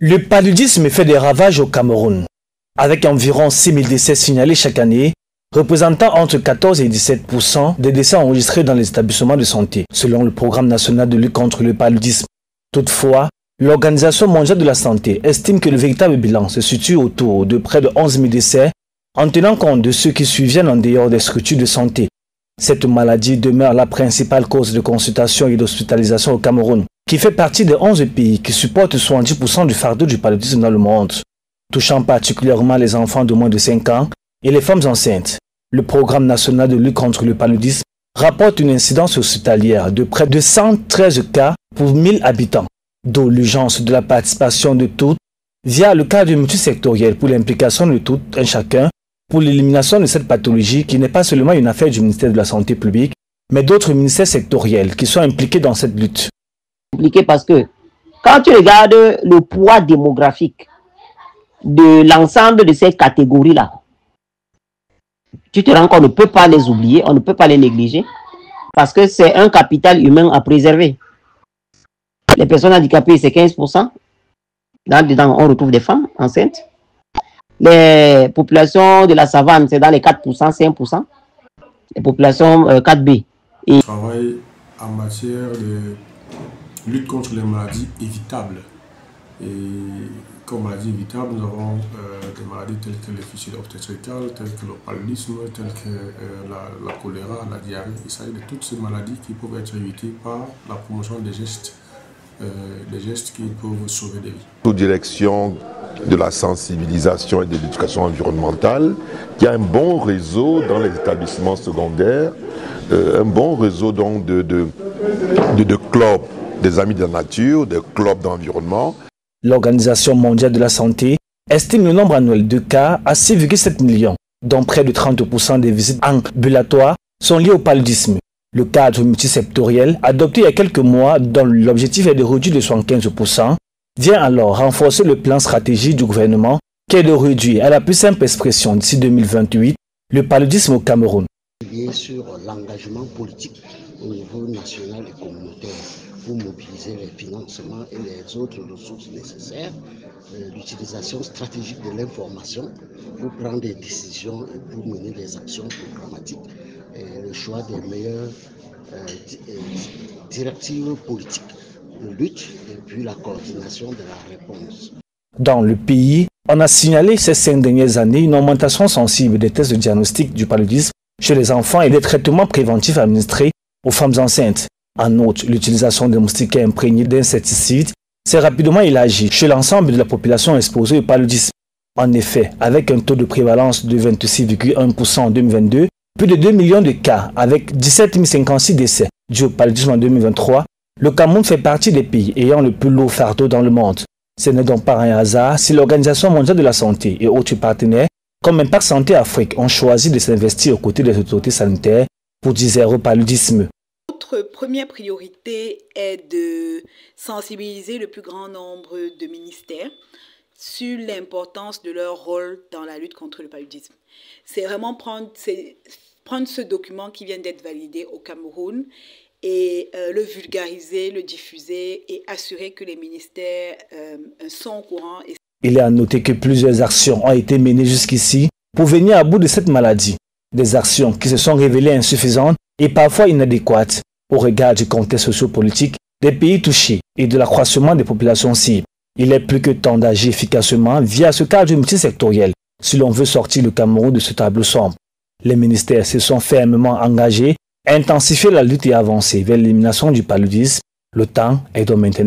Le paludisme fait des ravages au Cameroun, avec environ 6 000 décès signalés chaque année, représentant entre 14 et 17% des décès enregistrés dans les établissements de santé, selon le Programme national de lutte contre le paludisme. Toutefois, l'Organisation mondiale de la santé estime que le véritable bilan se situe autour de près de 11 000 décès, en tenant compte de ceux qui surviennent en dehors des structures de santé. Cette maladie demeure la principale cause de consultation et d'hospitalisation au Cameroun, qui fait partie des 11 pays qui supportent 70% du fardeau du paludisme dans le monde, touchant particulièrement les enfants de moins de 5 ans et les femmes enceintes. Le Programme national de lutte contre le paludisme rapporte une incidence hospitalière de près de 113 cas pour 1000 habitants, d'où l'urgence de la participation de toutes via le cadre multisectoriel pour l'implication de tout un chacun pour l'élimination de cette pathologie qui n'est pas seulement une affaire du ministère de la Santé publique, mais d'autres ministères sectoriels qui sont impliqués dans cette lutte. Parce que quand tu regardes le poids démographique de l'ensemble de ces catégories-là, tu te rends compte qu'on ne peut pas les oublier, on ne peut pas les négliger, parce que c'est un capital humain à préserver. Les personnes handicapées, c'est 15%. Dedans, on retrouve des femmes enceintes. Les populations de la savane, c'est dans les 4%, 5%. Les populations 4B. On travaille en matière de lutte contre les maladies évitables. Et comme maladie évitable, nous avons des maladies telles que les fichiers obstétricales, telles que le paludisme, telles que la choléra, la diarrhée. Il s'agit de toutes ces maladies qui peuvent être évitées par la promotion des gestes qui peuvent sauver des vies. Sous direction de la sensibilisation et de l'éducation environnementale, qui a un bon réseau dans les établissements secondaires, un bon réseau donc de clubs des amis de la nature, des clubs d'environnement. L'Organisation mondiale de la santé estime le nombre annuel de cas à 6,7 millions, dont près de 30% des visites ambulatoires sont liées au paludisme. Le cadre multisectoriel, adopté il y a quelques mois, dont l'objectif est de réduire de 75%, vient alors renforcer le plan stratégique du gouvernement qui est de réduire à la plus simple expression d'ici 2028 le paludisme au Cameroun. Bien sûr, l'engagement politique au niveau national et communautaire pour mobiliser les financements et les autres ressources nécessaires, l'utilisation stratégique de l'information pour prendre des décisions et pour mener des actions programmatiques, et le choix des meilleures directives politiques de lutte et puis la coordination de la réponse. Dans le pays, on a signalé ces 5 dernières années une augmentation sensible des tests de diagnostic du paludisme chez les enfants et des traitements préventifs administrés aux femmes enceintes. En outre, l'utilisation de moustiquaires imprégnés d'insecticides s'est rapidement élargie chez l'ensemble de la population exposée au paludisme. En effet, avec un taux de prévalence de 26,1% en 2022, plus de 2 millions de cas avec 17 056 décès dus au paludisme en 2023, le Cameroun fait partie des pays ayant le plus lourd fardeau dans le monde. Ce n'est donc pas un hasard si l'Organisation mondiale de la santé et autres partenaires comme Impact Santé Afrique ont choisi de s'investir aux côtés des autorités sanitaires pour dire zéro paludisme. Notre première priorité est de sensibiliser le plus grand nombre de ministères sur l'importance de leur rôle dans la lutte contre le paludisme. C'est vraiment prendre ce document qui vient d'être validé au Cameroun et le vulgariser, le diffuser et assurer que les ministères sont au courant. Il est à noter que plusieurs actions ont été menées jusqu'ici pour venir à bout de cette maladie. Des actions qui se sont révélées insuffisantes et parfois inadéquates au regard du contexte sociopolitique des pays touchés et de l'accroissement des populations cibles. Il est plus que temps d'agir efficacement via ce cadre multisectoriel si l'on veut sortir le Cameroun de ce tableau sombre. Les ministères se sont fermement engagés à intensifier la lutte et avancer vers l'élimination du paludisme. Le temps est donc maintenant.